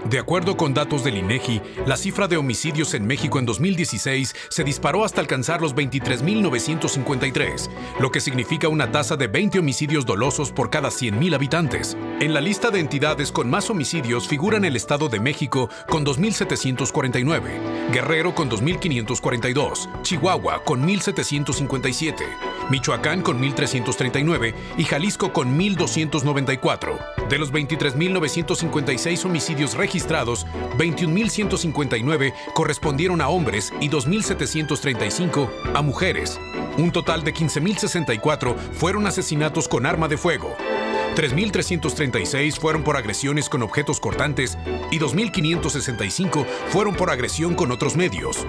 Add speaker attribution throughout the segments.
Speaker 1: De acuerdo con datos del INEGI, la cifra de homicidios en México en 2016 se disparó hasta alcanzar los 23.953, lo que significa una tasa de 20 homicidios dolosos por cada 100.000 habitantes. En la lista de entidades con más homicidios figuran el Estado de México con 2.749, Guerrero con 2.542, Chihuahua con 1.757, Michoacán con 1.339 y Jalisco con 1.294. De los 23.956 homicidios registrados, 21.159 correspondieron a hombres y 2.735 a mujeres. Un total de 15.064 fueron asesinatos con arma de fuego. 3.336 fueron por agresiones con objetos cortantes y 2.565 fueron por agresión con otros medios.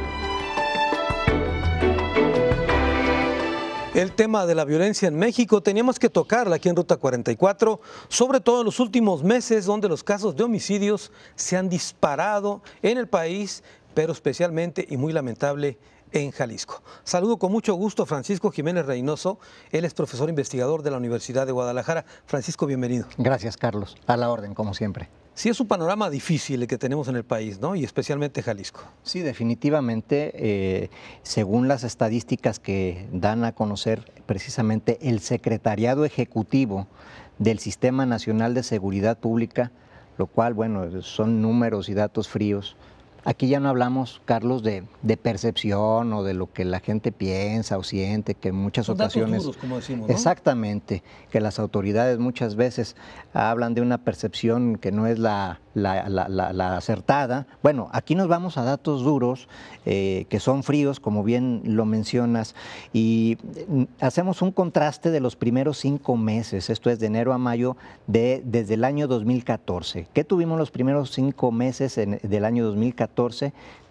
Speaker 2: El tema de la violencia en México teníamos que tocarla aquí en Ruta 44, sobre todo en los últimos meses donde los casos de homicidios se han disparado en el país, pero especialmente y muy lamentable en Jalisco. Saludo con mucho gusto a Francisco Jiménez Reynoso, él es profesor investigador de la Universidad de Guadalajara. Francisco, bienvenido.
Speaker 3: Gracias, Carlos. A la orden, como siempre.
Speaker 2: Sí, es un panorama difícil el que tenemos en el país, ¿no? Y especialmente Jalisco.
Speaker 3: Sí, definitivamente, según las estadísticas que dan a conocer precisamente el Secretariado Ejecutivo del Sistema Nacional de Seguridad Pública, lo cual, bueno, son números y datos fríos. Aquí ya no hablamos, Carlos, de percepción o de lo que la gente piensa o siente, que en muchas ocasiones...
Speaker 2: Datos duros, como decimos, ¿no?
Speaker 3: Exactamente, que las autoridades muchas veces hablan de una percepción que no es la acertada. Bueno, aquí nos vamos a datos duros, que son fríos, como bien lo mencionas, y hacemos un contraste de los primeros 5 meses, esto es de enero a mayo, desde el año 2014. ¿Qué tuvimos los primeros 5 meses del año 2014?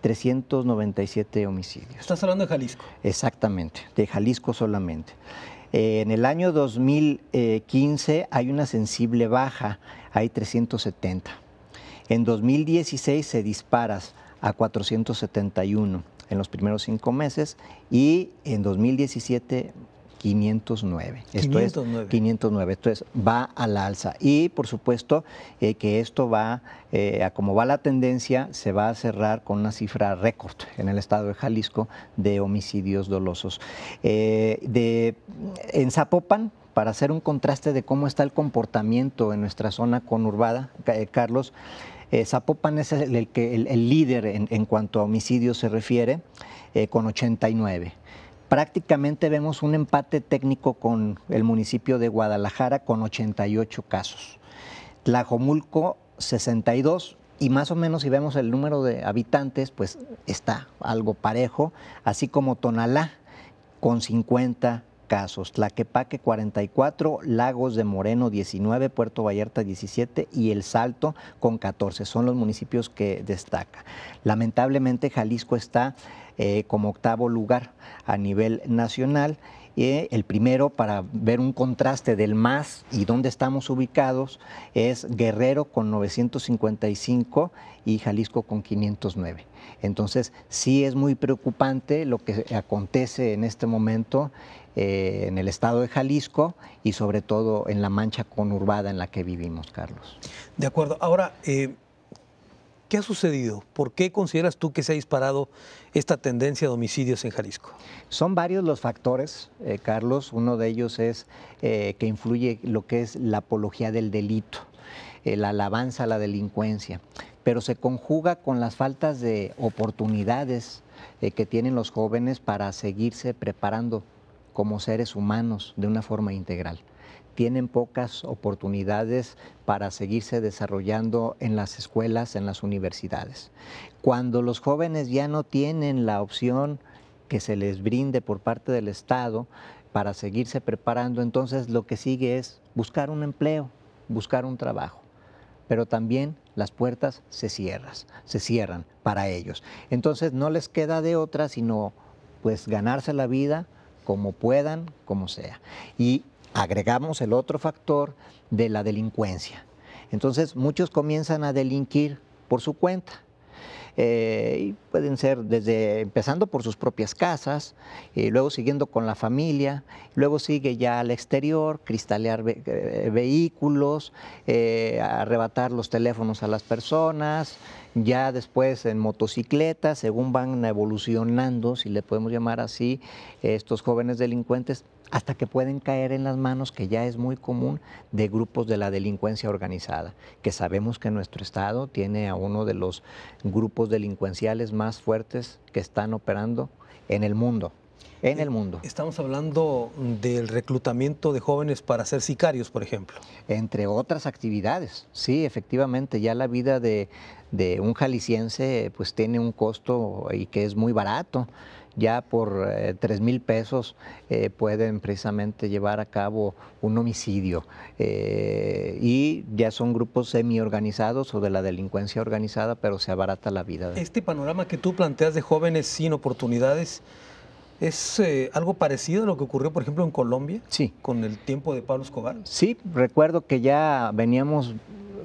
Speaker 3: 397 homicidios.
Speaker 2: Estás hablando de Jalisco.
Speaker 3: Exactamente, de Jalisco solamente. En el año 2015 hay una sensible baja, hay 370. En 2016 se dispara a 471 en los primeros 5 meses y en 2017 509. Esto es 509. Entonces va a la alza. Y por supuesto que esto va, a como va la tendencia, se va a cerrar con una cifra récord en el estado de Jalisco de homicidios dolosos. En Zapopan, para hacer un contraste de cómo está el comportamiento en nuestra zona conurbada, Carlos, Zapopan es el líder en cuanto a homicidios se refiere, con 89. Prácticamente vemos un empate técnico con el municipio de Guadalajara con 88 casos. Tlajomulco 62 y más o menos si vemos el número de habitantes pues está algo parejo, así como Tonalá con 50 casos, Tlaquepaque 44, Lagos de Moreno 19, Puerto Vallarta 17 y El Salto con 14. Son los municipios que destaca. Lamentablemente Jalisco está como 8º lugar a nivel nacional. El primero, para ver un contraste del más y dónde estamos ubicados, es Guerrero con 955 y Jalisco con 509. Entonces, sí es muy preocupante lo que acontece en este momento en el estado de Jalisco y sobre todo en la mancha conurbada en la que vivimos, Carlos.
Speaker 2: De acuerdo. Ahora, ¿qué ha sucedido? ¿Por qué consideras tú que se ha disparado esta tendencia de homicidios en Jalisco?
Speaker 3: Son varios los factores, Carlos. Uno de ellos es que influye lo que es la apología del delito, la alabanza a la delincuencia, pero se conjuga con las faltas de oportunidades que tienen los jóvenes para seguirse preparando como seres humanos de una forma integral. Tienen pocas oportunidades para seguirse desarrollando en las escuelas, en las universidades. Cuando los jóvenes ya no tienen la opción que se les brinde por parte del Estado para seguirse preparando, entonces lo que sigue es buscar un empleo, buscar un trabajo. Pero también las puertas se cierran para ellos. Entonces no les queda de otra sino pues ganarse la vida como puedan, como sea. Y agregamos el otro factor de la delincuencia. Entonces muchos comienzan a delinquir por su cuenta. Y pueden ser desde empezando por sus propias casas, luego siguiendo con la familia, luego sigue ya al exterior, cristalear vehículos, arrebatar los teléfonos a las personas, ya después en motocicletas, según van evolucionando, si le podemos llamar así, estos jóvenes delincuentes, hasta que pueden caer en las manos, que ya es muy común, de grupos de la delincuencia organizada, que sabemos que nuestro estado tiene a uno de los grupos delincuenciales más fuertes que están operando en el mundo. En el mundo.
Speaker 2: Estamos hablando del reclutamiento de jóvenes para ser sicarios, por ejemplo.
Speaker 3: Entre otras actividades, sí, efectivamente, ya la vida de un jalisciense pues tiene un costo y que es muy barato. Ya por 3,000 pesos pueden precisamente llevar a cabo un homicidio y ya son grupos semi-organizados o de la delincuencia organizada, pero se abarata la vida.
Speaker 2: Este panorama que tú planteas de jóvenes sin oportunidades, ¿es algo parecido a lo que ocurrió, por ejemplo, en Colombia?
Speaker 3: Sí.
Speaker 2: ¿Con el tiempo de Pablo Escobar?
Speaker 3: Sí, recuerdo que ya veníamos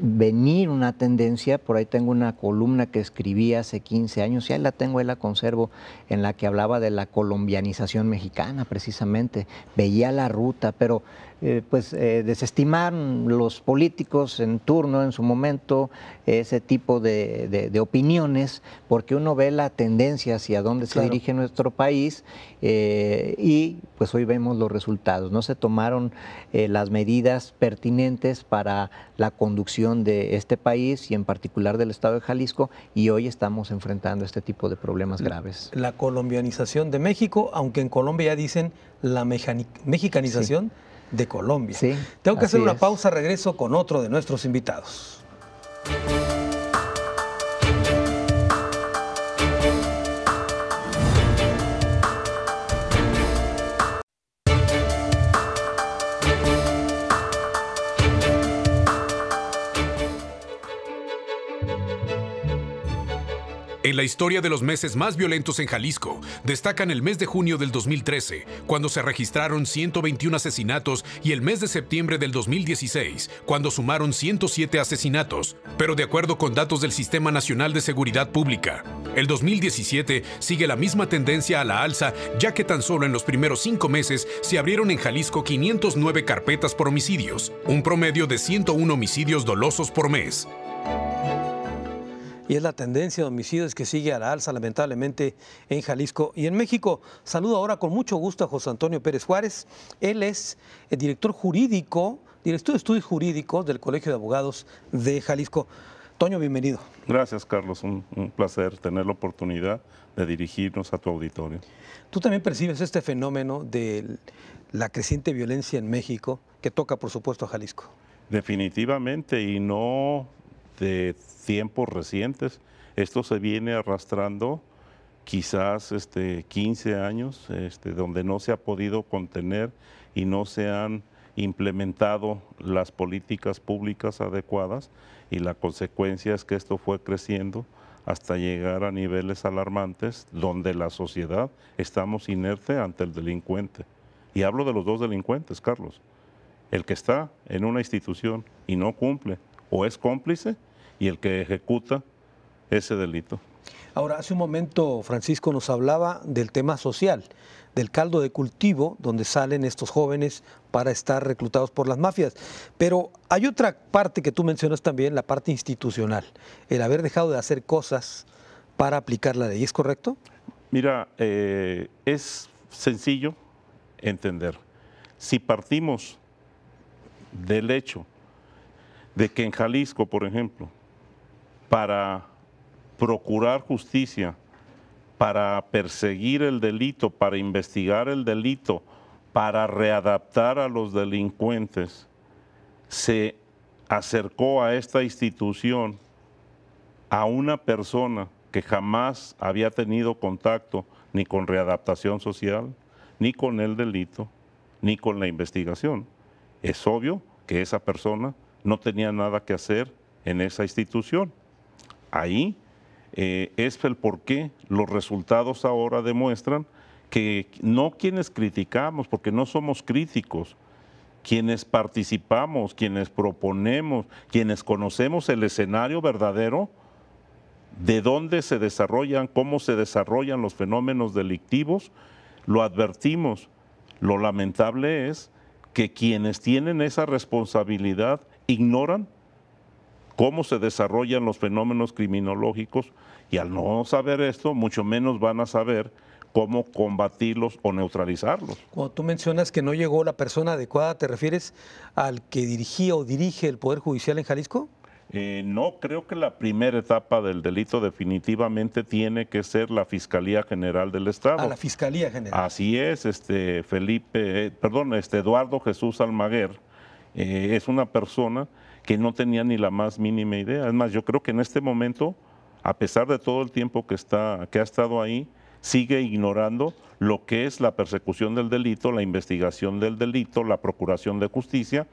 Speaker 3: venir una tendencia, por ahí tengo una columna que escribí hace 15 años, y ahí la tengo, ahí la conservo, en la que hablaba de la colombianización mexicana, precisamente, veía la ruta, pero desestimaron los políticos en turno, en su momento, ese tipo de opiniones, porque uno ve la tendencia hacia dónde se dirige nuestro país y pues hoy vemos los resultados. No se tomaron las medidas pertinentes para la conducción de este país y en particular del estado de Jalisco, y hoy estamos enfrentando este tipo de problemas graves.
Speaker 2: La colombianización de México, aunque en Colombia ya dicen la mexicanización de Colombia.
Speaker 3: Sí,
Speaker 2: tengo que hacer una pausa, regreso con otro de nuestros invitados.
Speaker 1: En la historia de los meses más violentos en Jalisco, destacan el mes de junio del 2013, cuando se registraron 121 asesinatos, y el mes de septiembre del 2016, cuando sumaron 107 asesinatos. Pero de acuerdo con datos del Sistema Nacional de Seguridad Pública, el 2017 sigue la misma tendencia a la alza, ya que tan solo en los primeros 5 meses se abrieron en Jalisco 509 carpetas por homicidios, un promedio de 101 homicidios dolosos por mes.
Speaker 2: Y es la tendencia de homicidios que sigue a la alza, lamentablemente, en Jalisco y en México. Saludo ahora con mucho gusto a José Antonio Pérez Juárez. Él es el director de estudios jurídicos del Colegio de Abogados de Jalisco. Toño, bienvenido.
Speaker 4: Gracias, Carlos. Un placer tener la oportunidad de dirigirnos a tu auditorio.
Speaker 2: Tú también percibes este fenómeno de la creciente violencia en México, que toca, por supuesto, a Jalisco.
Speaker 4: Definitivamente, y no de tiempos recientes. Esto se viene arrastrando quizás 15 años, donde no se ha podido contener y no se han implementado las políticas públicas adecuadas, y la consecuencia es que esto fue creciendo hasta llegar a niveles alarmantes donde la sociedad estamos inerte ante el delincuente. Y hablo de los dos delincuentes, Carlos. El que está en una institución y no cumple o es cómplice, y el que ejecuta ese delito.
Speaker 2: Ahora, hace un momento Francisco nos hablaba del tema social, del caldo de cultivo donde salen estos jóvenes para estar reclutados por las mafias. Pero hay otra parte que tú mencionas también, la parte institucional, el haber dejado de hacer cosas para aplicar la ley. ¿Es correcto?
Speaker 4: Mira, es sencillo entender. Si partimos del hecho de que en Jalisco, por ejemplo, para procurar justicia, para perseguir el delito, para investigar el delito, para readaptar a los delincuentes, se acercó a esta institución a una persona que jamás había tenido contacto ni con readaptación social, ni con el delito, ni con la investigación. Es obvio que esa persona no tenía nada que hacer en esa institución. Ahí es el por qué los resultados ahora demuestran que no quienes criticamos, porque no somos críticos, quienes participamos, quienes proponemos, quienes conocemos el escenario verdadero, de dónde se desarrollan, cómo se desarrollan los fenómenos delictivos, lo advertimos. Lo lamentable es que quienes tienen esa responsabilidad ignoran cómo se desarrollan los fenómenos criminológicos y al no saber esto, mucho menos van a saber cómo combatirlos o neutralizarlos.
Speaker 2: Cuando tú mencionas que no llegó la persona adecuada, ¿te refieres al que dirigía o dirige el Poder Judicial en Jalisco?
Speaker 4: No, creo que la primera etapa del delito definitivamente tiene que ser la Fiscalía General del Estado.
Speaker 2: A la Fiscalía General.
Speaker 4: Así es, Eduardo Jesús Almaguer es una persona que no tenía ni la más mínima idea. Es más, yo creo que en este momento, a pesar de todo el tiempo que ha estado ahí, sigue ignorando lo que es la persecución del delito, la investigación del delito, la procuración de justicia,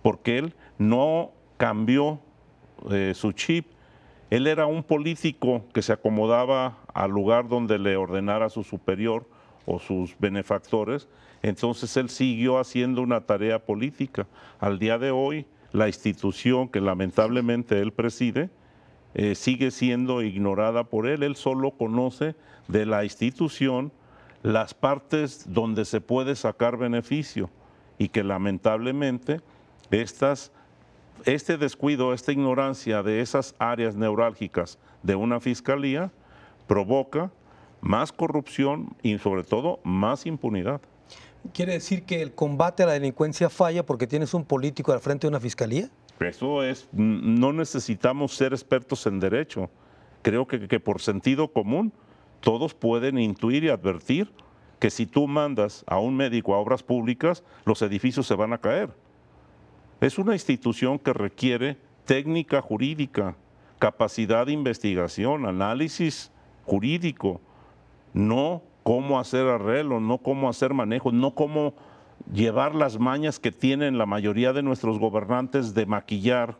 Speaker 4: porque él no cambió su chip. Él era un político que se acomodaba al lugar donde le ordenara su superior o sus benefactores, entonces él siguió haciendo una tarea política. Al día de hoy, la institución que lamentablemente él preside sigue siendo ignorada por él. Él solo conoce de la institución las partes donde se puede sacar beneficio y que lamentablemente este descuido, esta ignorancia de esas áreas neurálgicas de una fiscalía provoca más corrupción y sobre todo más impunidad.
Speaker 2: ¿Quiere decir que el combate a la delincuencia falla porque tienes un político al frente de una fiscalía?
Speaker 4: Eso es, no necesitamos ser expertos en derecho. Creo que por sentido común todos pueden intuir y advertir que si tú mandas a un médico a obras públicas, los edificios se van a caer. Es una institución que requiere técnica jurídica, capacidad de investigación, análisis jurídico, no cómo hacer arreglo, no cómo hacer manejo, no cómo llevar las mañas que tienen la mayoría de nuestros gobernantes de maquillar,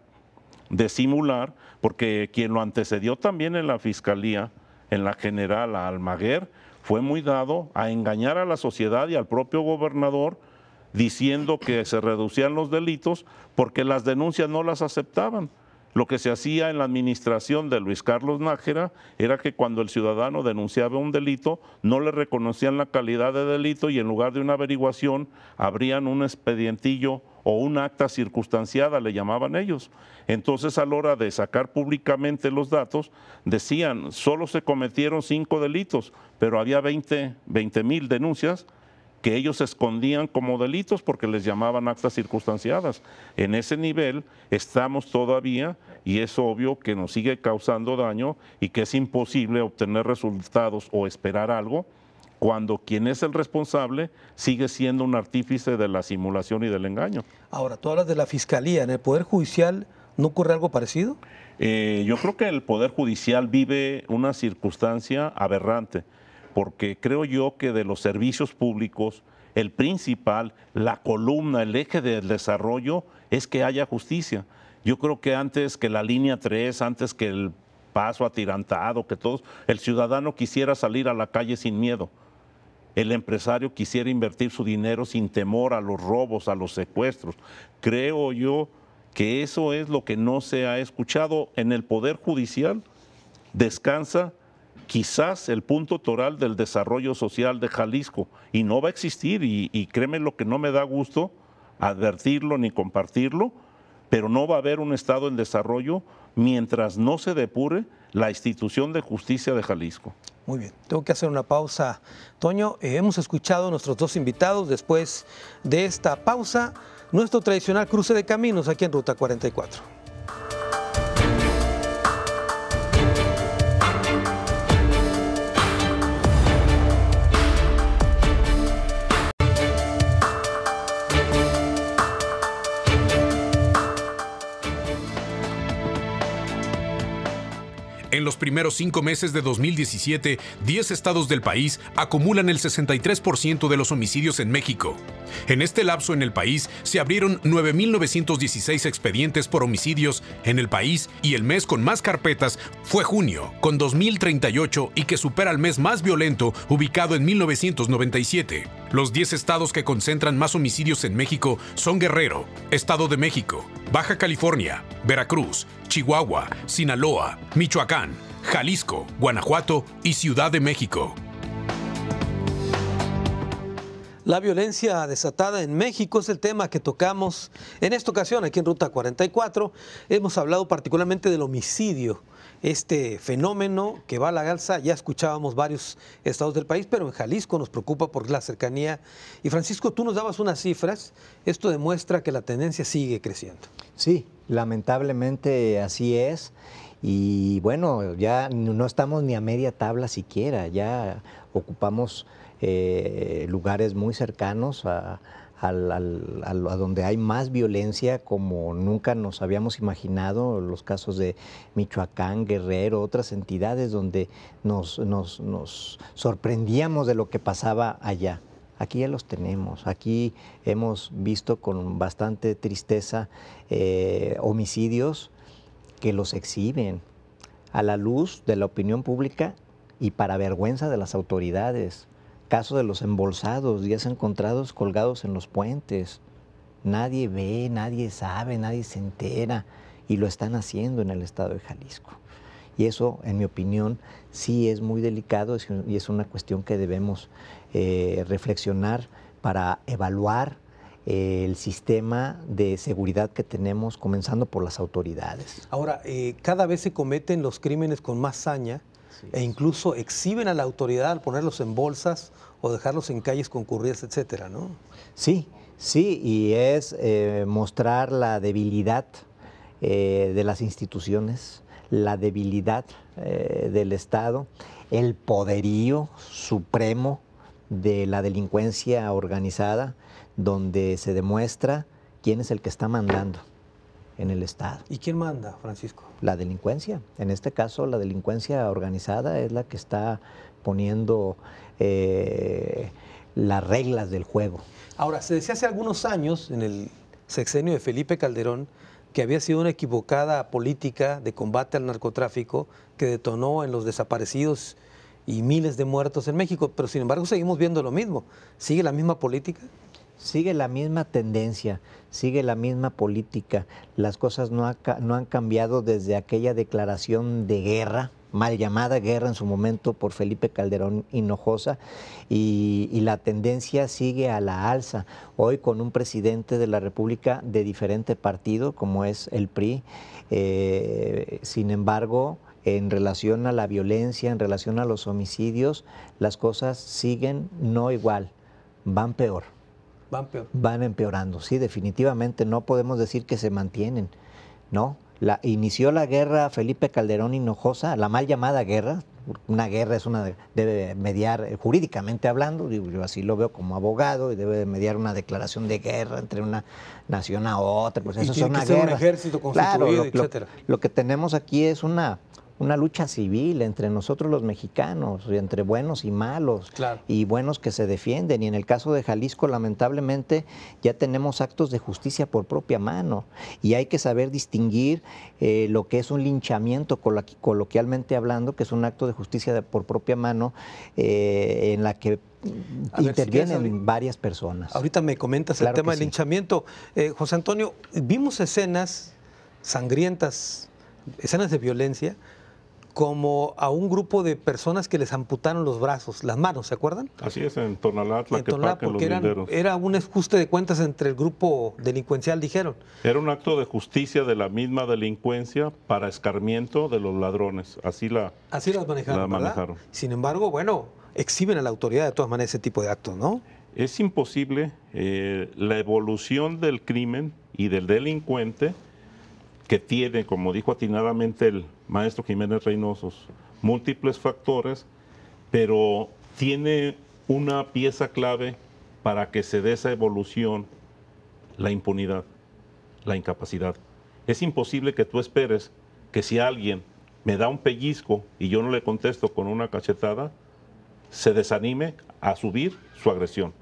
Speaker 4: de simular, porque quien lo antecedió también en la Fiscalía, en la General, a Almaguer, fue muy dado a engañar a la sociedad y al propio gobernador, diciendo que se reducían los delitos porque las denuncias no las aceptaban. Lo que se hacía en la administración de Luis Carlos Nájera era que cuando el ciudadano denunciaba un delito, no le reconocían la calidad de delito y en lugar de una averiguación, abrían un expedientillo o un acta circunstanciada, le llamaban ellos. Entonces, a la hora de sacar públicamente los datos, decían, solo se cometieron 5 delitos, pero había 20,000 denuncias que ellos escondían como delitos porque les llamaban actas circunstanciadas. En ese nivel estamos todavía y es obvio que nos sigue causando daño y que es imposible obtener resultados o esperar algo cuando quien es el responsable sigue siendo un artífice de la simulación y del engaño.
Speaker 2: Ahora, tú hablas de la Fiscalía. ¿En el Poder Judicial no ocurre algo parecido?
Speaker 4: Yo creo que el Poder Judicial vive una circunstancia aberrante, porque creo yo que de los servicios públicos, el principal, la columna, el eje del desarrollo es que haya justicia. Yo creo que antes que la línea 3, antes que el paso atirantado, que todos, el ciudadano quisiera salir a la calle sin miedo. El empresario quisiera invertir su dinero sin temor a los robos, a los secuestros. Creo yo que eso es lo que no se ha escuchado. En el Poder Judicial descansa quizás el punto toral del desarrollo social de Jalisco y no va a existir y créeme lo que no me da gusto advertirlo ni compartirlo, pero no va a haber un Estado en desarrollo mientras no se depure la institución de justicia de Jalisco.
Speaker 2: Muy bien, tengo que hacer una pausa. Toño, hemos escuchado a nuestros dos invitados. Después de esta pausa, nuestro tradicional cruce de caminos aquí en Ruta 44.
Speaker 1: En los primeros 5 meses de 2017, 10 estados del país acumulan el 63% de los homicidios en México. En este lapso en el país se abrieron 9,916 expedientes por homicidios en el país y el mes con más carpetas fue junio, con 2,038 y que supera el mes más violento ubicado en 1997. Los 10 estados que concentran más homicidios en México son Guerrero, Estado de México, Baja California, Veracruz, Chihuahua, Sinaloa, Michoacán, Jalisco, Guanajuato y Ciudad de México.
Speaker 2: La violencia desatada en México es el tema que tocamos en esta ocasión aquí en Ruta 44. Hemos hablado particularmente del homicidio, este fenómeno que va a la alza. Ya escuchábamos varios estados del país, pero en Jalisco nos preocupa por la cercanía. Y Francisco, tú nos dabas unas cifras. Esto demuestra que la tendencia sigue creciendo.
Speaker 3: Sí, lamentablemente así es. Y bueno, ya no estamos ni a media tabla siquiera, ya ocupamos lugares muy cercanos a donde hay más violencia, como nunca nos habíamos imaginado, los casos de Michoacán, Guerrero, otras entidades donde nos sorprendíamos de lo que pasaba allá. Aquí ya los tenemos, aquí hemos visto con bastante tristeza homicidios que los exhiben a la luz de la opinión pública y para vergüenza de las autoridades. Caso de los embolsados, días encontrados colgados en los puentes. Nadie ve, nadie sabe, nadie se entera y lo están haciendo en el estado de Jalisco. Y eso, en mi opinión, sí es muy delicado y es una cuestión que debemos reflexionar para evaluar el sistema de seguridad que tenemos, comenzando por las autoridades.
Speaker 2: Ahora, cada vez se cometen los crímenes con más saña, e incluso exhiben a la autoridad al ponerlos en bolsas o dejarlos en calles concurridas, etcétera, ¿no?
Speaker 3: Sí, y es mostrar la debilidad de las instituciones, la debilidad del Estado, el poderío supremo de la delincuencia organizada, donde se demuestra quién es el que está mandando en el Estado.
Speaker 2: ¿Y quién manda, Francisco?
Speaker 3: La delincuencia. En este caso, la delincuencia organizada es la que está poniendo las reglas del juego.
Speaker 2: Ahora, se decía hace algunos años, en el sexenio de Felipe Calderón, que había sido una equivocada política de combate al narcotráfico que detonó en los desaparecidos y miles de muertos en México, pero sin embargo seguimos viendo lo mismo. ¿Sigue la misma política?
Speaker 3: Sigue la misma tendencia, sigue la misma política. Las cosas no han cambiado desde aquella declaración de guerra, mal llamada guerra en su momento por Felipe Calderón Hinojosa, y la tendencia sigue a la alza. Hoy con un presidente de la República de diferente partido, como es el PRI, sin embargo, en relación a la violencia, en relación a los homicidios, las cosas siguen no igual, van peor. Van empeorando, sí, definitivamente no podemos decir que se mantienen, ¿no? Inició la guerra Felipe Calderón Hinojosa, la mal llamada guerra. Una guerra debe mediar, jurídicamente hablando, yo así lo veo como abogado, y debe de mediar una declaración de guerra entre una nación a otra, pues eso es una guerra.
Speaker 2: Un ejército constituido, etcétera.
Speaker 3: Lo que tenemos aquí es una lucha civil entre nosotros los mexicanos, entre buenos y malos,
Speaker 2: claro,
Speaker 3: y buenos que se defienden. Y en el caso de Jalisco, lamentablemente, ya tenemos actos de justicia por propia mano. Y hay que saber distinguir lo que es un linchamiento, coloquialmente hablando, que es un acto de justicia por propia mano, en la que intervienen varias personas.
Speaker 2: Ahorita me comentas el tema del linchamiento. José Antonio, vimos escenas sangrientas, escenas de violencia, como a un grupo de personas que les amputaron los brazos, las manos, ¿se acuerdan?
Speaker 4: Así es, en Tonalá,
Speaker 2: porque era un ajuste de cuentas entre el grupo delincuencial, dijeron.
Speaker 4: Era un acto de justicia de la misma delincuencia para escarmiento de los ladrones. Así las manejaron.
Speaker 2: Sin embargo, bueno, exhiben a la autoridad de todas maneras ese tipo de actos, ¿no?
Speaker 4: Es imposible la evolución del crimen y del delincuente, que tiene, como dijo atinadamente el maestro Jiménez Reynosos, múltiples factores, pero tiene una pieza clave para que se dé esa evolución: la impunidad, la incapacidad. Es imposible que tú esperes que si alguien me da un pellizco y yo no le contesto con una cachetada, se desanime a subir su agresión.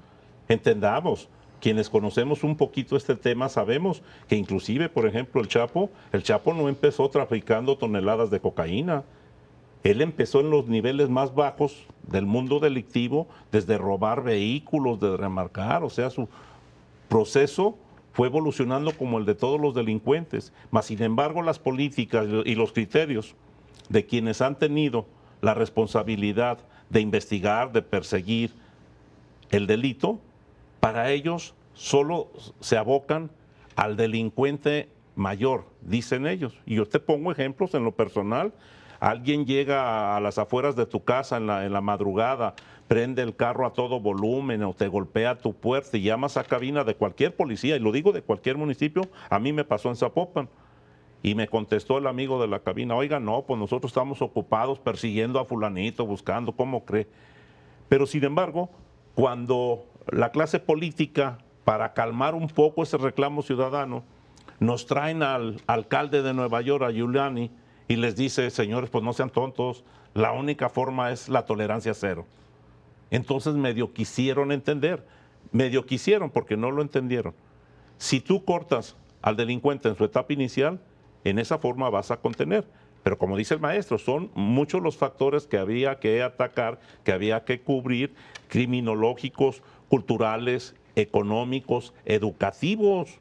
Speaker 4: Entendamos, quienes conocemos un poquito este tema sabemos que inclusive, por ejemplo, el Chapo no empezó traficando toneladas de cocaína. Él empezó en los niveles más bajos del mundo delictivo, desde robar vehículos, de remarcar, o sea, su proceso fue evolucionando como el de todos los delincuentes. Mas, sin embargo, las políticas y los criterios de quienes han tenido la responsabilidad de investigar, de perseguir el delito, para ellos solo se abocan al delincuente mayor, dicen ellos. Y yo te pongo ejemplos en lo personal. Alguien llega a las afueras de tu casa en la madrugada, prende el carro a todo volumen o te golpea tu puerta y llamas a cabina de cualquier policía, y lo digo de cualquier municipio. A mí me pasó en Zapopan. Y me contestó el amigo de la cabina: oiga, no, pues nosotros estamos ocupados persiguiendo a fulanito, buscando, ¿cómo cree? Pero sin embargo, cuando la clase política, para calmar un poco ese reclamo ciudadano, nos traen al alcalde de Nueva York, a Giuliani, y les dice: señores, pues no sean tontos, la única forma es la tolerancia cero. Entonces medio quisieron entender, medio quisieron porque no lo entendieron. Si tú cortas al delincuente en su etapa inicial, en esa forma vas a contener. Pero como dice el maestro, son muchos los factores que había que atacar, que había que cubrir, criminológicos, culturales, económicos, educativos.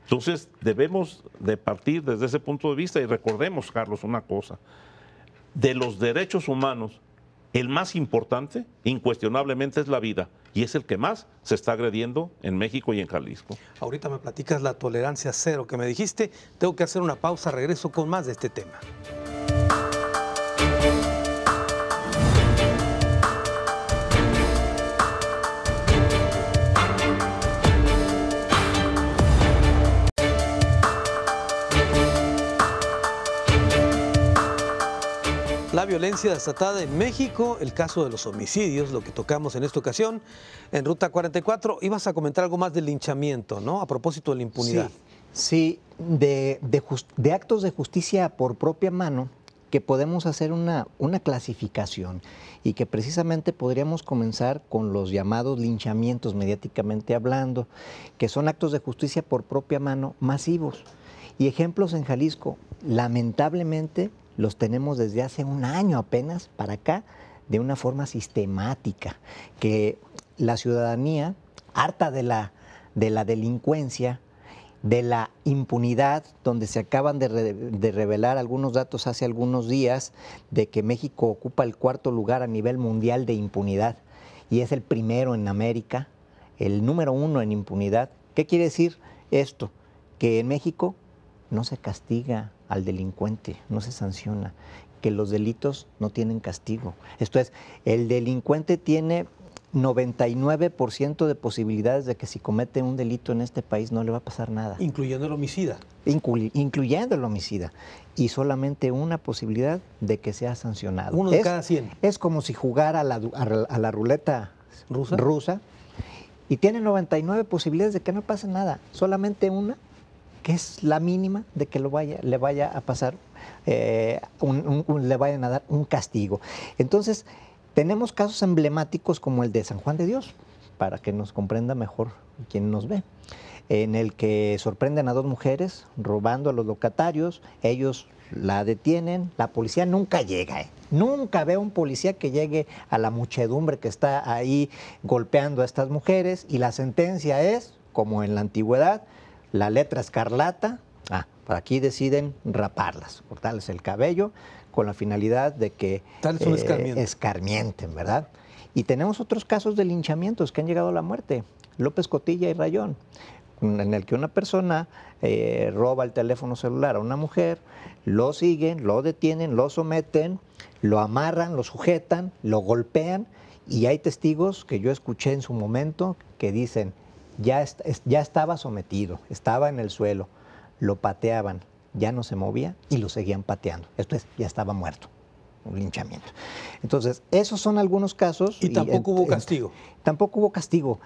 Speaker 4: Entonces debemos de partir desde ese punto de vista. Y recordemos, Carlos, una cosa: de los derechos humanos, el más importante, incuestionablemente, es la vida. Y es el que más se está agrediendo en México y en Jalisco.
Speaker 2: Ahorita me platicas la tolerancia cero que me dijiste. Tengo que hacer una pausa, regreso con más de este tema. La violencia desatada en México, el caso de los homicidios, lo que tocamos en esta ocasión. En Ruta 44, ibas a comentar algo más del linchamiento, ¿no? A propósito de la impunidad.
Speaker 3: Sí, de actos de justicia por propia mano, que podemos hacer una clasificación, y que precisamente podríamos comenzar con los llamados linchamientos, mediáticamente hablando, que son actos de justicia por propia mano masivos. Y ejemplos en Jalisco, lamentablemente, los tenemos desde hace un año apenas para acá, de una forma sistemática, que la ciudadanía, harta de la delincuencia, de la impunidad, donde se acaban de revelar algunos datos hace algunos días de que México ocupa el 4º lugar a nivel mundial de impunidad y es el primero en América, el número 1 en impunidad. ¿Qué quiere decir esto? Que en México no se castiga al delincuente, no se sanciona, que los delitos no tienen castigo. Esto es, el delincuente tiene 99% de posibilidades de que si comete un delito en este país no le va a pasar nada.
Speaker 2: Incluyendo el homicida.
Speaker 3: Incluyendo el homicida. Y solamente una posibilidad de que sea sancionado.
Speaker 2: Uno de cada 100.
Speaker 3: Es como si jugara a la ruleta rusa y tiene 99 posibilidades de que no pase nada. Solamente una, que es la mínima, de que le vaya a pasar, le vayan a dar un castigo. Entonces, tenemos casos emblemáticos como el de San Juan de Dios, para que nos comprenda mejor quien nos ve, en el que sorprenden a 2 mujeres robando a los locatarios, ellos la detienen, la policía nunca llega, nunca veo un policía que llegue a la muchedumbre que está ahí golpeando a estas mujeres, y la sentencia es, como en la antigüedad, la letra escarlata. Por aquí deciden raparlas, cortarles el cabello con la finalidad de que escarmienten, ¿verdad? Y tenemos otros casos de linchamientos que han llegado a la muerte. López Cotilla y Rayón, en el que una persona roba el teléfono celular a una mujer, lo siguen, lo detienen, lo someten, lo amarran, lo sujetan, lo golpean, y hay testigos que yo escuché en su momento que dicen: ya estaba sometido, estaba en el suelo, lo pateaban, ya no se movía y lo seguían pateando. Esto es, ya estaba muerto, un linchamiento. Entonces, esos son algunos casos.
Speaker 2: ¿Y tampoco hubo castigo?
Speaker 3: Tampoco hubo castigo.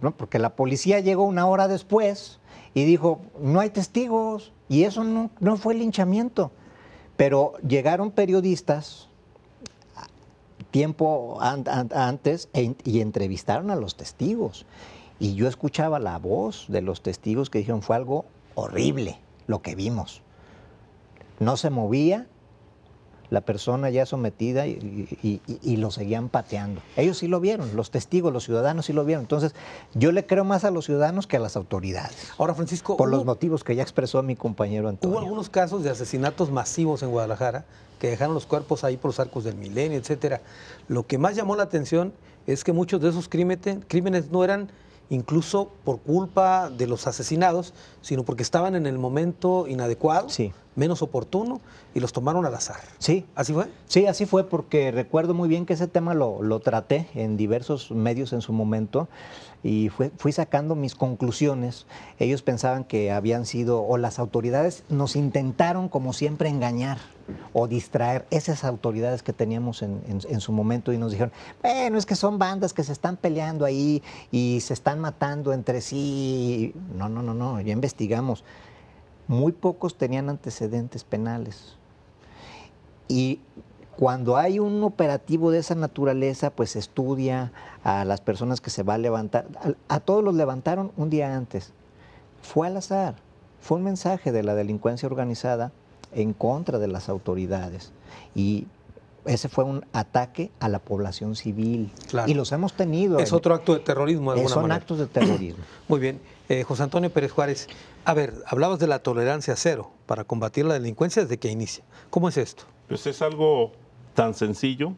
Speaker 3: No, porque la policía llegó una hora después y dijo: no hay testigos, y eso no fue linchamiento. Pero llegaron periodistas tiempo antes y entrevistaron a los testigos. Y yo escuchaba la voz de los testigos que dijeron: fue algo horrible lo que vimos. No se movía, la persona ya sometida y lo seguían pateando. Ellos sí lo vieron, los testigos, los ciudadanos sí lo vieron. Entonces, yo le creo más a los ciudadanos que a las autoridades.
Speaker 2: Ahora, Francisco,
Speaker 3: por los motivos que ya expresó mi compañero Antonio.
Speaker 2: Hubo algunos casos de asesinatos masivos en Guadalajara que dejaron los cuerpos ahí por los Arcos del Milenio, etcétera. Lo que más llamó la atención es que muchos de esos crímenes no eran incluso por culpa de los asesinados, sino porque estaban en el momento inadecuado,
Speaker 3: sí,
Speaker 2: menos oportuno, y los tomaron al azar.
Speaker 3: Sí.
Speaker 2: ¿Así fue?
Speaker 3: Sí, así fue, porque recuerdo muy bien que ese tema lo traté en diversos medios en su momento y fui sacando mis conclusiones. Ellos pensaban que habían sido, o las autoridades nos intentaron como siempre engañar o distraer, esas autoridades que teníamos en su momento, y nos dijeron, bueno, es que son bandas que se están peleando ahí y se están matando entre sí. No, ya investigamos. Muy pocos tenían antecedentes penales. Y cuando hay un operativo de esa naturaleza, pues se estudia a las personas que se va a levantar. A todos los levantaron un día antes. Fue al azar. Fue un mensaje de la delincuencia organizada en contra de las autoridades. Y ese fue un ataque a la población civil.
Speaker 2: Claro.
Speaker 3: Y los hemos tenido.
Speaker 2: Es otro acto de terrorismo de alguna
Speaker 3: Son
Speaker 2: manera.
Speaker 3: actos de terrorismo.
Speaker 2: Muy bien. José Antonio Pérez Juárez, a ver, hablabas de la tolerancia cero para combatir la delincuencia desde que inicia. ¿Cómo es esto?
Speaker 4: Pues es algo tan sencillo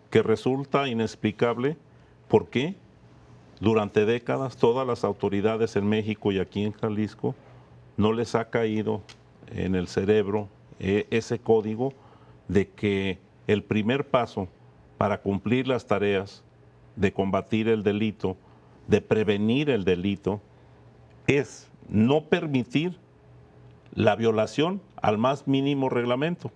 Speaker 4: que resulta inexplicable por qué durante décadas todas las autoridades en México y aquí en Jalisco no les ha caído en el cerebro ese código de que el primer paso para cumplir las tareas de combatir el delito, de prevenir el delito, es no permitir la violación al más mínimo reglamento.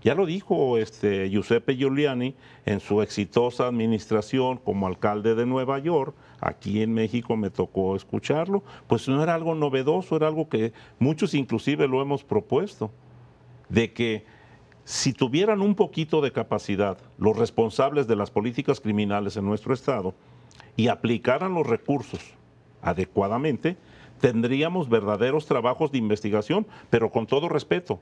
Speaker 4: Ya lo dijo Giuseppe Giuliani en su exitosa administración como alcalde de Nueva York. Aquí en México me tocó escucharlo. Pues no era algo novedoso, era algo que muchos inclusive lo hemos propuesto, de que si tuvieran un poquito de capacidad los responsables de las políticas criminales en nuestro estado y aplicaran los recursos adecuadamente, tendríamos verdaderos trabajos de investigación, pero con todo respeto,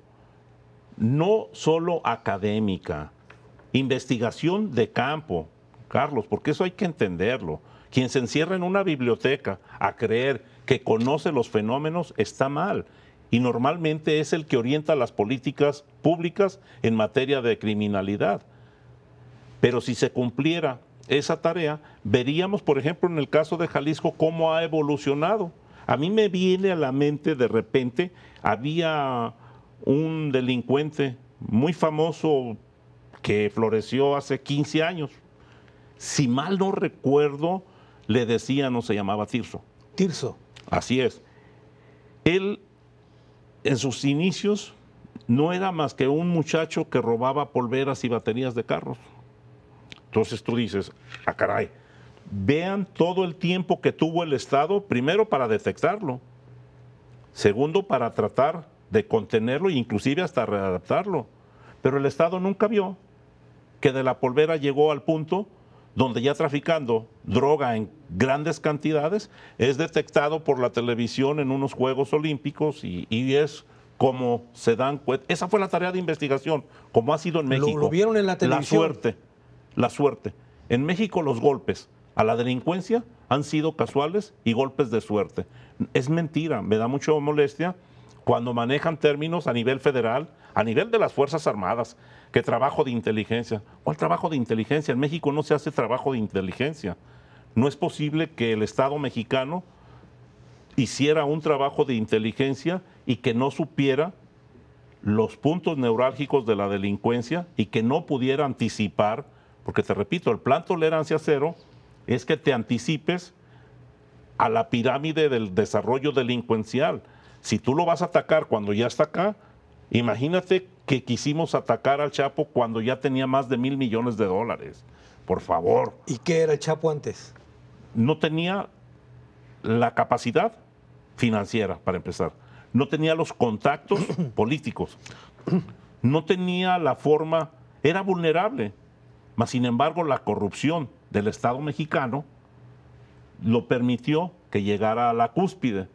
Speaker 4: no solo académica, investigación de campo, Carlos, porque eso hay que entenderlo. Quien se encierra en una biblioteca a creer que conoce los fenómenos está mal, y normalmente es el que orienta las políticas públicas en materia de criminalidad. Pero si se cumpliera esa tarea, veríamos, por ejemplo, en el caso de Jalisco, cómo ha evolucionado. A mí me viene a la mente de repente, había un delincuente muy famoso que floreció hace 15 años. Si mal no recuerdo, le decían, no se llamaba Tirso.
Speaker 2: Tirso.
Speaker 4: Así es. Él, en sus inicios, no era más que un muchacho que robaba polveras y baterías de carros. Entonces tú dices, ah, caray, vean todo el tiempo que tuvo el Estado, primero para detectarlo, segundo para tratar de contenerlo e inclusive hasta readaptarlo. Pero el Estado nunca vio que de la polvera llegó al punto donde ya traficando droga en grandes cantidades es detectado por la televisión en unos Juegos Olímpicos y es como se dan cuenta. Esa fue la tarea de investigación, como ha sido en México.
Speaker 2: Lo vieron en la televisión.
Speaker 4: La suerte. En México los golpes a la delincuencia han sido casuales y golpes de suerte. Es mentira, me da mucha molestia cuando manejan términos a nivel federal, a nivel de las Fuerzas Armadas, que trabajo de inteligencia. ¿Cuál trabajo de inteligencia? En México no se hace trabajo de inteligencia. No es posible que el Estado mexicano hiciera un trabajo de inteligencia y que no supiera los puntos neurálgicos de la delincuencia y que no pudiera anticipar, porque te repito, el plan tolerancia cero es que te anticipes a la pirámide del desarrollo delincuencial. Si tú lo vas a atacar cuando ya está acá, imagínate que quisimos atacar al Chapo cuando ya tenía más de $1,000 millones. Por favor.
Speaker 2: ¿Y qué era el Chapo antes?
Speaker 4: No tenía la capacidad financiera, para empezar. No tenía los contactos políticos. No tenía la forma, era vulnerable. Mas, sin embargo, la corrupción del Estado mexicano lo permitió que llegara a la cúspide.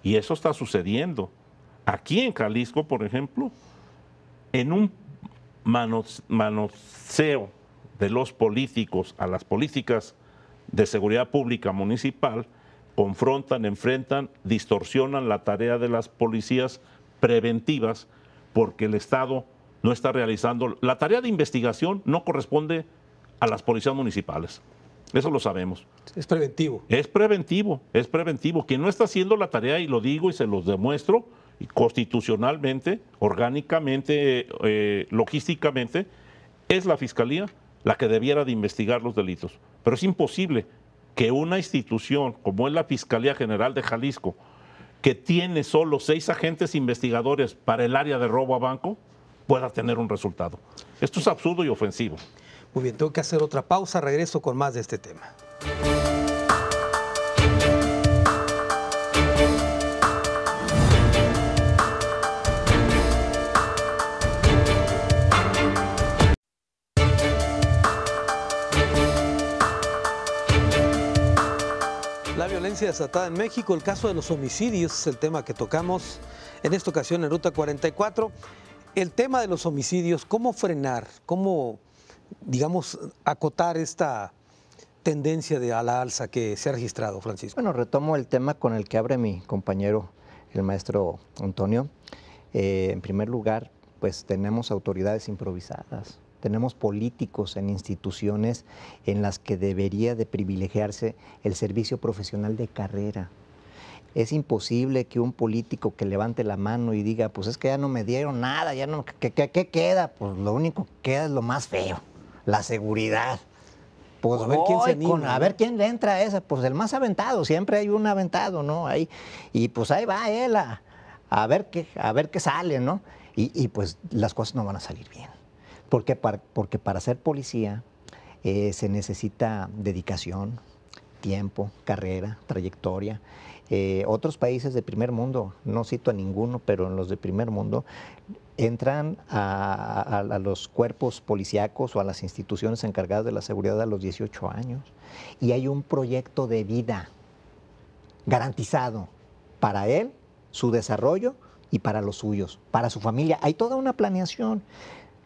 Speaker 4: Y eso está sucediendo. Aquí en Jalisco, por ejemplo, en un manoseo de los políticos a las políticas de seguridad pública municipal, confrontan, enfrentan, distorsionan la tarea de las policías preventivas, porque el Estado no está realizando. La tarea de investigación no corresponde a las policías municipales. Eso lo sabemos.
Speaker 2: Es preventivo.
Speaker 4: Es preventivo, es preventivo. Quien no está haciendo la tarea, y lo digo y se los demuestro, constitucionalmente, orgánicamente, logísticamente, es la Fiscalía la que debiera de investigar los delitos. Pero es imposible que una institución como es la Fiscalía General de Jalisco, que tiene solo 6 agentes investigadores para el área de robo a banco, pueda tener un resultado. Esto es absurdo y ofensivo.
Speaker 2: Muy bien, tengo que hacer otra pausa, regreso con más de este tema. La violencia desatada en México, el caso de los homicidios es el tema que tocamos en esta ocasión en Ruta 44. El tema de los homicidios, ¿cómo frenar? ¿Cómo, digamos, acotar esta tendencia a la alza que se ha registrado, Francisco?
Speaker 3: Bueno, retomo el tema con el que abre mi compañero, el maestro Antonio. En primer lugar, pues tenemos autoridades improvisadas. Tenemos políticos en instituciones en las que debería de privilegiarse el servicio profesional de carrera. Es imposible que un político que levante la mano y diga, pues es que ya no me dieron nada, ya no, ¿qué queda? Pues lo único que queda es lo más feo, la seguridad. Pues
Speaker 2: a ver quién se anima,
Speaker 3: a ver quién le entra a esa, pues el más aventado, siempre hay un aventado, ¿no? Y pues ahí va él a ver qué sale, ¿no? Y pues las cosas no van a salir bien. Porque para ser policía se necesita dedicación, tiempo, carrera, trayectoria. Otros países de primer mundo, no cito a ninguno, pero en los de primer mundo, entran a los cuerpos policíacos o a las instituciones encargadas de la seguridad a los 18 años. Y hay un proyecto de vida garantizado para él, su desarrollo y para los suyos, para su familia. Hay toda una planeación,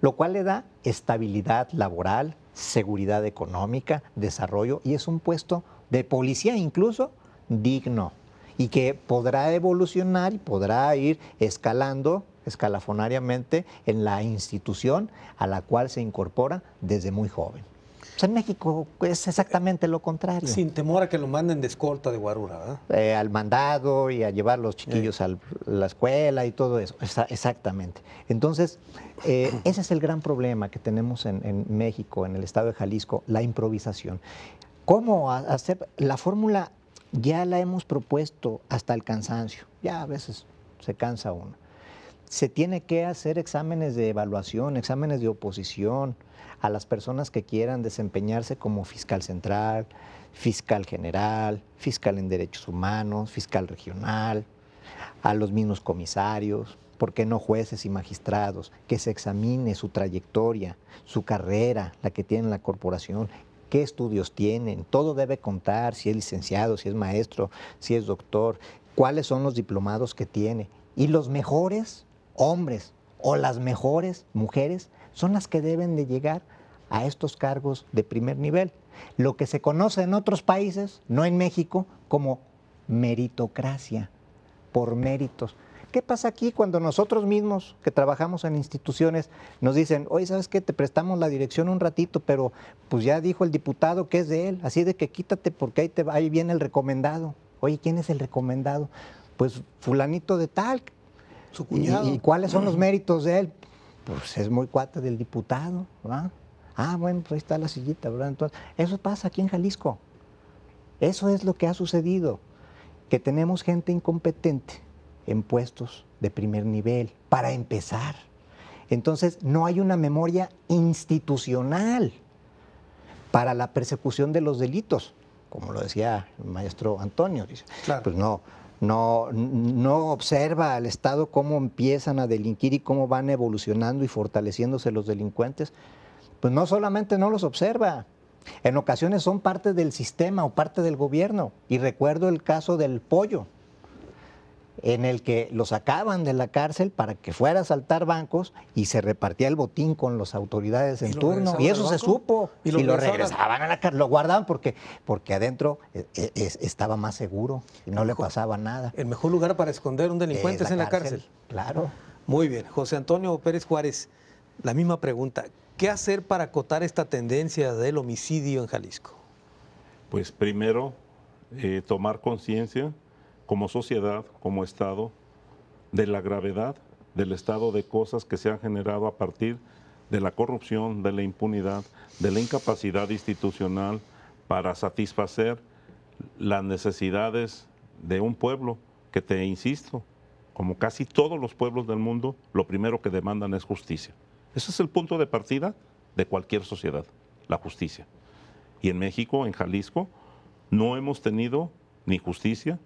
Speaker 3: lo cual le da estabilidad laboral, seguridad económica, desarrollo, y es un puesto de policía incluso digno, y que podrá evolucionar y podrá ir escalando escalafonariamente en la institución a la cual se incorpora desde muy joven. Pues en México es exactamente lo contrario.
Speaker 2: Sin temor a que lo manden de escolta de guarura, ¿verdad?
Speaker 3: Al mandado y a llevar los chiquillos a la escuela y todo eso. Exactamente. Entonces, ese es el gran problema que tenemos en México, en el estado de Jalisco, la improvisación. ¿Cómo hacer? La fórmula ya la hemos propuesto hasta el cansancio. Ya a veces se cansa uno. Se tiene que hacer exámenes de evaluación, exámenes de oposición a las personas que quieran desempeñarse como fiscal central, fiscal general, fiscal en derechos humanos, fiscal regional, a los mismos comisarios, ¿por qué no jueces y magistrados? Que se examine su trayectoria, su carrera, la que tiene la corporación, qué estudios tienen, todo debe contar, si es licenciado, si es maestro, si es doctor, cuáles son los diplomados que tiene. Y los mejores hombres o las mejores mujeres son las que deben de llegar a estos cargos de primer nivel. Lo que se conoce en otros países, no en México, como meritocracia, por méritos. ¿Qué pasa aquí cuando nosotros mismos que trabajamos en instituciones nos dicen, oye, ¿sabes qué? Te prestamos la dirección un ratito, pero pues ya dijo el diputado que es de él, así de que quítate porque ahí viene el recomendado. Oye, ¿quién es el recomendado? Pues fulanito de tal.
Speaker 2: Su cuñado.
Speaker 3: ¿Y cuáles son los méritos de él? Pues es muy cuate del diputado, ¿verdad? Ah, bueno, pues ahí está la sillita, ¿verdad? Entonces, eso pasa aquí en Jalisco. Eso es lo que ha sucedido, que tenemos gente incompetente en puestos de primer nivel, para empezar. Entonces, no hay una memoria institucional para la persecución de los delitos, como lo decía el maestro Antonio. Dice,
Speaker 2: claro.
Speaker 3: Pues no observa al Estado cómo empiezan a delinquir y cómo van evolucionando y fortaleciéndose los delincuentes. Pues no solamente no los observa, en ocasiones son parte del sistema o parte del gobierno. Y recuerdo el caso del pollo. en el que lo sacaban de la cárcel para que fuera a asaltar bancos y se repartía el botín con las autoridades en turno. Y eso se supo. Y lo regresaban a la cárcel, lo guardaban porque adentro estaba más seguro y no le pasaba nada.
Speaker 2: El mejor lugar para esconder un delincuente es en la cárcel.
Speaker 3: Claro.
Speaker 2: Muy bien. José Antonio Pérez Juárez, la misma pregunta. ¿Qué hacer para acotar esta tendencia del homicidio en Jalisco?
Speaker 4: Pues primero, tomar conciencia como sociedad, como Estado, de la gravedad del estado de cosas que se han generado a partir de la corrupción, de la impunidad, de la incapacidad institucional para satisfacer las necesidades de un pueblo que, te insisto, como casi todos los pueblos del mundo, lo primero que demandan es justicia. Ese es el punto de partida de cualquier sociedad, la justicia. Y en México, en Jalisco, no hemos tenido ni justicia,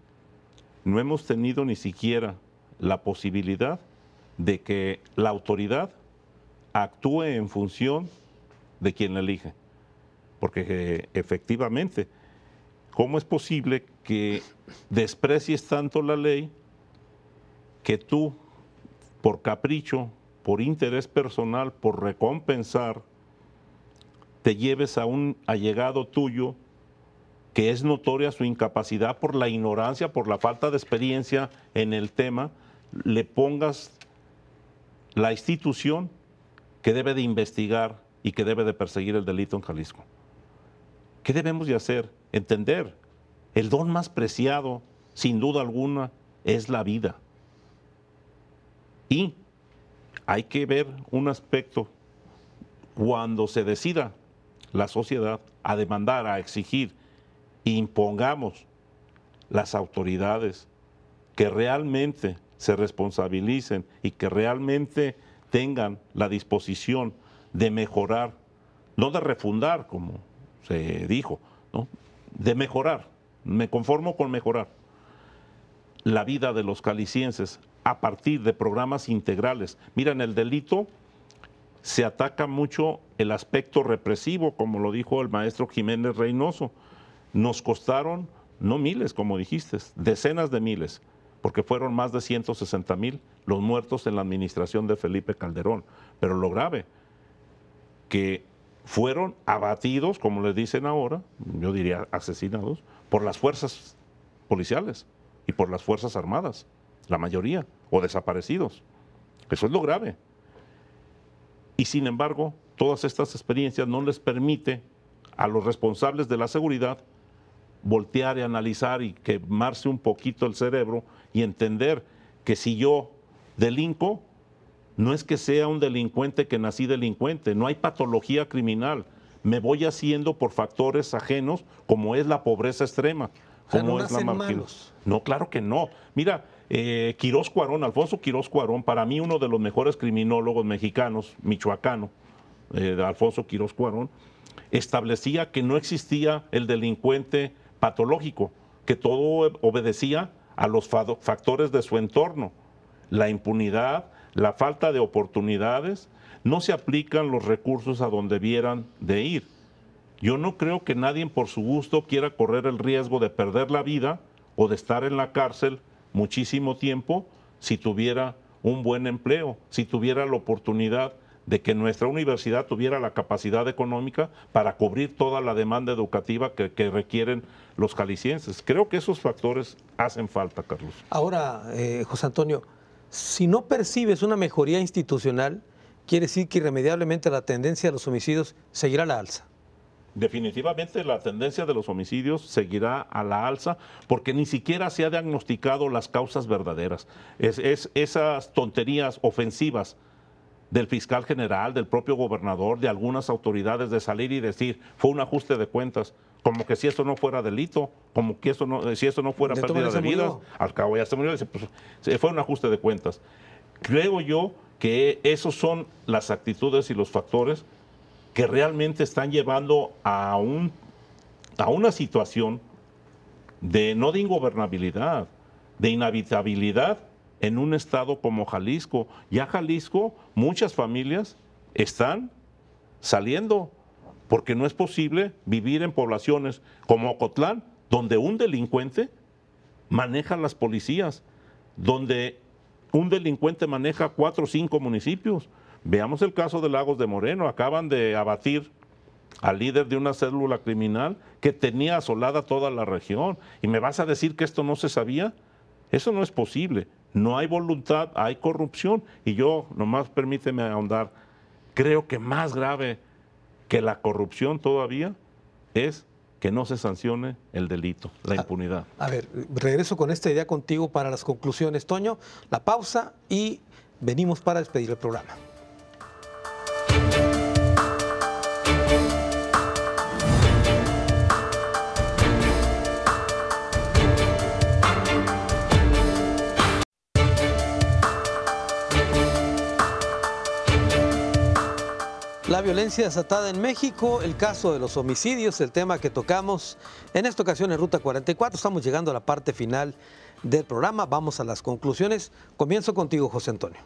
Speaker 4: no hemos tenido ni siquiera la posibilidad de que la autoridad actúe en función de quien la elige. Porque efectivamente, ¿cómo es posible que desprecies tanto la ley que tú, por capricho, por interés personal, por recompensar, te lleves a un allegado tuyo que es notoria su incapacidad por la ignorancia, por la falta de experiencia en el tema, le pongas la institución que debe de investigar y que debe de perseguir el delito en Jalisco? ¿Qué debemos de hacer? Entender, el don más preciado, sin duda alguna, es la vida. Y hay que ver un aspecto, cuando se decida la sociedad a demandar, a exigir, impongamos las autoridades que realmente se responsabilicen y que realmente tengan la disposición de mejorar, no de refundar, como se dijo, ¿no? De mejorar, me conformo con mejorar la vida de los jaliscienses a partir de programas integrales. Mira, en el delito se ataca mucho el aspecto represivo, como lo dijo el maestro Jiménez Reynoso. Nos costaron, no miles, como dijiste, decenas de miles, porque fueron más de 160,000 los muertos en la administración de Felipe Calderón. Pero lo grave, que fueron abatidos, como les dicen ahora, yo diría asesinados, por las fuerzas policiales y por las fuerzas armadas, la mayoría, o desaparecidos. Eso es lo grave. Y sin embargo, todas estas experiencias no les permite a los responsables de la seguridad voltear y analizar y quemarse un poquito el cerebro y entender que si yo delinco, no es que sea un delincuente que nací delincuente, no hay patología criminal, me voy haciendo por factores ajenos como es la pobreza extrema, como es la marginación. No, claro que no. Mira, Quirós Cuarón, Alfonso Quirós Cuarón, para mí uno de los mejores criminólogos mexicanos, michoacano, Alfonso Quirós Cuarón, establecía que no existía el delincuente patológico, que todo obedecía a los factores de su entorno. La impunidad, la falta de oportunidades, no se aplican los recursos a donde debieran de ir. Yo no creo que nadie por su gusto quiera correr el riesgo de perder la vida o de estar en la cárcel muchísimo tiempo si tuviera un buen empleo, si tuviera la oportunidad de que nuestra universidad tuviera la capacidad económica para cubrir toda la demanda educativa que requieren los jaliscienses. Creo que esos factores hacen falta, Carlos.
Speaker 2: Ahora, José Antonio, si no percibes una mejoría institucional, quiere decir que irremediablemente la tendencia de los homicidios seguirá a la alza.
Speaker 4: Definitivamente la tendencia de los homicidios seguirá a la alza porque ni siquiera se ha diagnosticado las causas verdaderas. Esas tonterías ofensivas del fiscal general, del propio gobernador, de algunas autoridades de salir y decir fue un ajuste de cuentas, como que si eso no fuera delito, como que si eso no fuera pérdida de vidas, al cabo ya se murió, pues, fue un ajuste de cuentas. Creo yo que esos son las actitudes y los factores que realmente están llevando a una situación no de ingobernabilidad, de inhabitabilidad en un estado como Jalisco. Ya Jalisco, muchas familias están saliendo porque no es posible vivir en poblaciones como Ocotlán, donde un delincuente maneja las policías. donde un delincuente maneja 4 o 5 municipios. Veamos el caso de Lagos de Moreno. Acaban de abatir al líder de una célula criminal que tenía asolada toda la región. ¿Y me vas a decir que esto no se sabía? Eso no es posible. No hay voluntad, hay corrupción. Y yo, nomás permíteme ahondar, creo que más grave que la corrupción todavía es que no se sancione el delito, la impunidad.
Speaker 2: A ver, regreso con esta idea contigo para las conclusiones, Toño. La pausa y venimos para despedir el programa. La violencia desatada en México, el caso de los homicidios, el tema que tocamos en esta ocasión en Ruta 44. Estamos llegando a la parte final del programa. Vamos a las conclusiones. Comienzo contigo, José Antonio.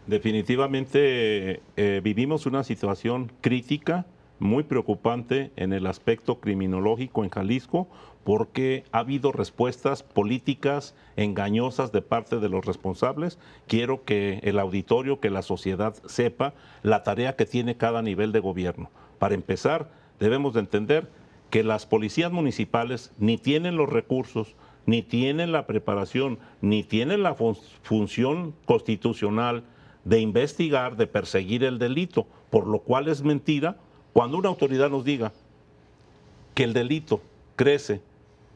Speaker 4: Definitivamente vivimos una situación crítica, muy preocupante en el aspecto criminológico en Jalisco, porque ha habido respuestas políticas engañosas de parte de los responsables. Quiero que el auditorio, que la sociedad sepa la tarea que tiene cada nivel de gobierno. Para empezar, debemos de entender que las policías municipales ni tienen los recursos, ni tienen la preparación, ni tienen la función constitucional de investigar, de perseguir el delito, por lo cual es mentira cuando una autoridad nos diga que el delito crece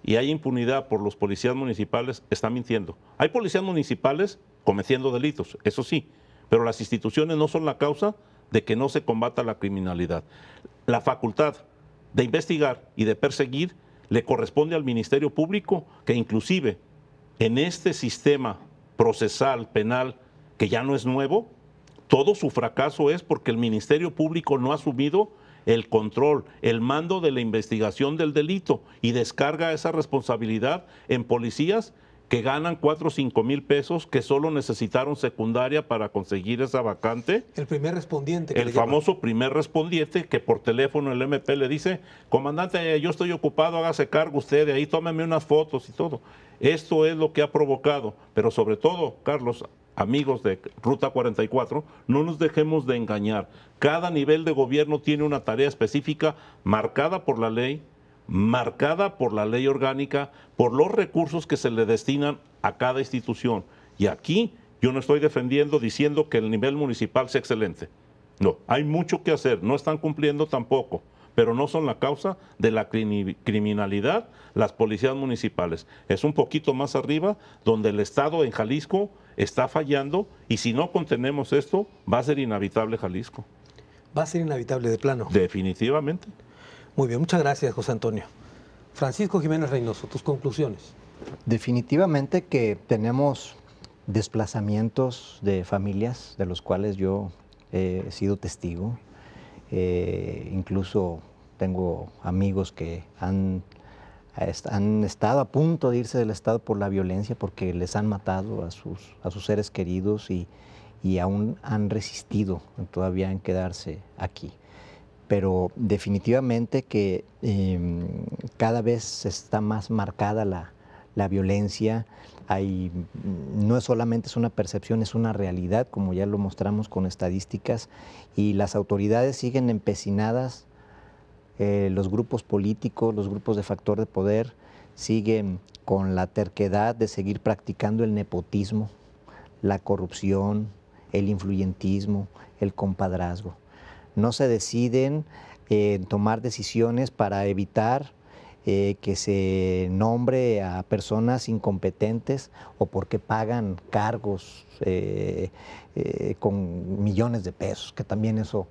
Speaker 4: y hay impunidad por los policías municipales, está mintiendo. Hay policías municipales cometiendo delitos, eso sí, pero las instituciones no son la causa de que no se combata la criminalidad. La facultad de investigar y de perseguir le corresponde al Ministerio Público, que inclusive en este sistema procesal penal, que ya no es nuevo, todo su fracaso es porque el Ministerio Público no ha asumido el control, el mando de la investigación del delito y descarga esa responsabilidad en policías que ganan 4 o 5 mil pesos, que solo necesitaron secundaria para conseguir esa vacante.
Speaker 2: El primer respondiente.
Speaker 4: El famoso primer respondiente, que por teléfono el MP le dice: comandante, yo estoy ocupado, hágase cargo usted de ahí, tómeme unas fotos y todo. Esto es lo que ha provocado, pero sobre todo, Carlos, amigos de Ruta 44, no nos dejemos de engañar. Cada nivel de gobierno tiene una tarea específica marcada por la ley orgánica, por los recursos que se le destinan a cada institución. Y aquí yo no estoy defendiendo diciendo que el nivel municipal sea excelente. No, hay mucho que hacer, no están cumpliendo tampoco, pero no son la causa de la criminalidad las policías municipales. Es un poquito más arriba donde el Estado en Jalisco está fallando, y si no contenemos esto, va a ser inhabitable Jalisco.
Speaker 2: Va a ser inhabitable de plano.
Speaker 4: Definitivamente.
Speaker 2: Muy bien, muchas gracias, José Antonio. Francisco Jiménez Reynoso, tus conclusiones.
Speaker 3: Definitivamente que tenemos desplazamientos de familias de los cuales yo he sido testigo. Incluso tengo amigos que han estado a punto de irse del estado por la violencia, porque les han matado a sus seres queridos y aún han resistido todavía en quedarse aquí. Pero definitivamente que cada vez está más marcada la violencia. No es solamente una percepción, es una realidad, como ya lo mostramos con estadísticas, y las autoridades siguen empecinadas, los grupos políticos, los grupos de factor de poder siguen con la terquedad de seguir practicando el nepotismo, la corrupción, el influyentismo, el compadrazgo. No se deciden tomar decisiones para evitar que se nombre a personas incompetentes o porque pagan cargos con millones de pesos, que también eso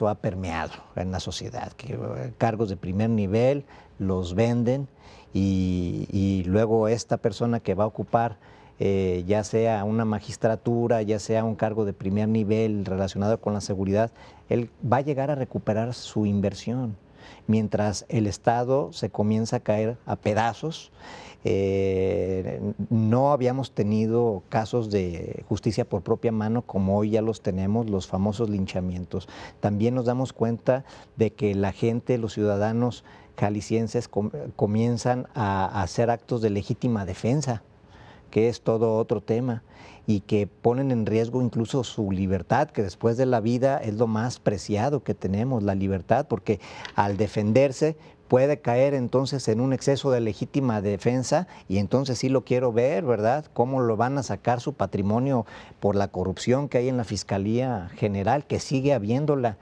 Speaker 3: ha permeado en la sociedad, que cargos de primer nivel los venden y luego esta persona que va a ocupar ya sea una magistratura, ya sea un cargo de primer nivel relacionado con la seguridad, él va a llegar a recuperar su inversión, mientras el Estado se comienza a caer a pedazos. No habíamos tenido casos de justicia por propia mano como hoy ya los tenemos, los famosos linchamientos. También nos damos cuenta de que la gente, los ciudadanos jaliscienses comienzan a hacer actos de legítima defensa, que es todo otro tema, y que ponen en riesgo incluso su libertad, que después de la vida es lo más preciado que tenemos, la libertad, porque al defenderse puede caer entonces en un exceso de legítima defensa, y entonces sí lo quiero ver, ¿verdad? ¿Cómo lo van a sacar su patrimonio por la corrupción que hay en la Fiscalía General, que sigue habiéndola?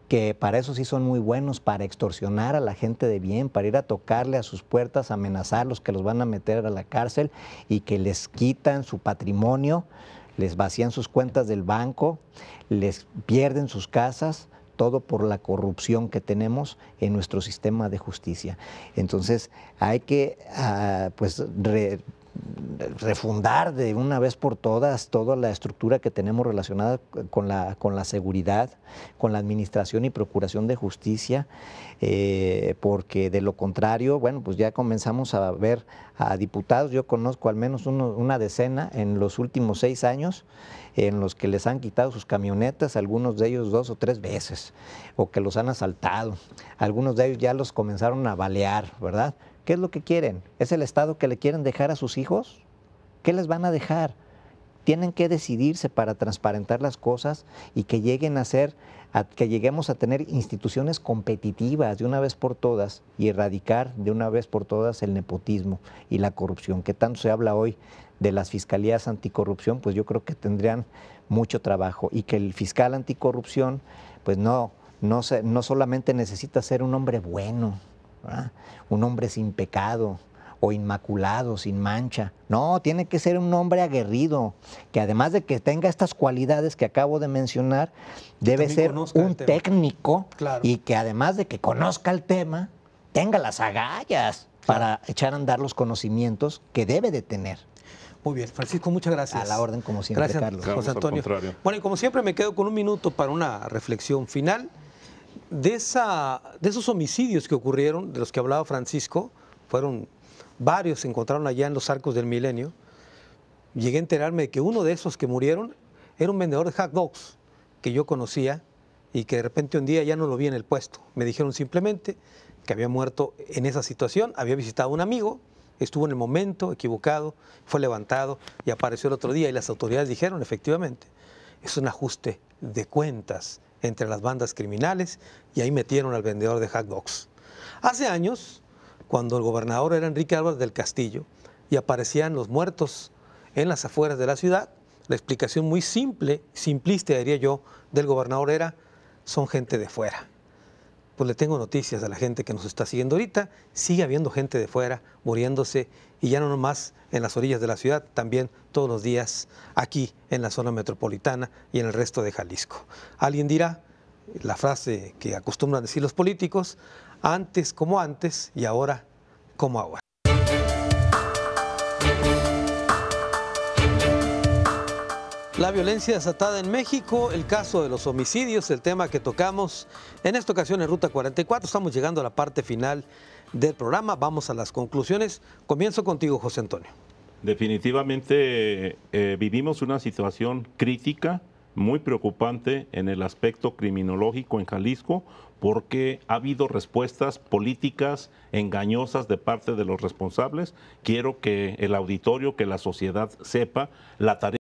Speaker 3: Que para eso sí son muy buenos, para extorsionar a la gente de bien, para ir a tocarle a sus puertas, amenazarlos que los van a meter a la cárcel y que les quitan su patrimonio, les vacían sus cuentas del banco, les pierden sus casas, todo por la corrupción que tenemos en nuestro sistema de justicia. Entonces hay que refundar de una vez por todas toda la estructura que tenemos relacionada con la seguridad, con la administración y procuración de justicia, porque de lo contrario, bueno, pues ya comenzamos a ver a diputados, yo conozco al menos una decena en los últimos 6 años, en los que les han quitado sus camionetas, algunos de ellos 2 o 3 veces, o que los han asaltado, algunos de ellos ya los comenzaron a balear, ¿verdad? ¿Qué es lo que quieren? ¿Es el Estado que le quieren dejar a sus hijos? ¿Qué les van a dejar? Tienen que decidirse para transparentar las cosas y que que lleguemos a tener instituciones competitivas de una vez por todas y erradicar de una vez por todas el nepotismo y la corrupción, que tanto se habla hoy de las fiscalías anticorrupción. Pues yo creo que tendrían mucho trabajo, y que el fiscal anticorrupción pues no solamente necesita ser un hombre bueno, ¿verdad? Un hombre sin pecado o inmaculado, sin mancha. No, tiene que ser un hombre aguerrido, que además de que tenga estas cualidades que acabo de mencionar, debe ser un técnico, claro, y que además de que conozca el tema, tenga las agallas para echar a andar los conocimientos que debe de tener.
Speaker 2: Muy bien, Francisco, muchas gracias.
Speaker 3: A la orden, como siempre,
Speaker 2: gracias,
Speaker 3: Carlos.
Speaker 2: José Antonio. Bueno, y como siempre me quedo con un minuto para una reflexión final. De esos homicidios que ocurrieron, de los que hablaba Francisco, fueron varios, se encontraron allá en los Arcos del Milenio. Llegué a enterarme de que uno de esos que murieron era un vendedor de hot dogs que yo conocía, y que de repente un día ya no lo vi en el puesto. Me dijeron simplemente que había muerto en esa situación, había visitado a un amigo, estuvo en el momento equivocado, fue levantado y apareció el otro día, y las autoridades dijeron, efectivamente, es un ajuste de cuentas entre las bandas criminales, y ahí metieron al vendedor de hot dogs. Hace años, cuando el gobernador era Enrique Álvarez del Castillo y aparecían los muertos en las afueras de la ciudad, la explicación muy simple, simplista diría yo, del gobernador era: son gente de fuera. Pues le tengo noticias a la gente que nos está siguiendo ahorita, sigue habiendo gente de fuera muriéndose, y ya no nomás en las orillas de la ciudad, también todos los días aquí en la zona metropolitana y en el resto de Jalisco. Alguien dirá la frase que acostumbran decir los políticos: antes como antes y ahora como ahora. La violencia desatada en México, el caso de los homicidios, el tema que tocamos en esta ocasión en Ruta 44. Estamos llegando a la parte final del programa, vamos a las conclusiones. Comienzo contigo, José Antonio.
Speaker 4: Definitivamente vivimos una situación crítica, muy preocupante en el aspecto criminológico en Jalisco, porque ha habido respuestas políticas engañosas de parte de los responsables. Quiero que el auditorio, que la sociedad sepa la tarea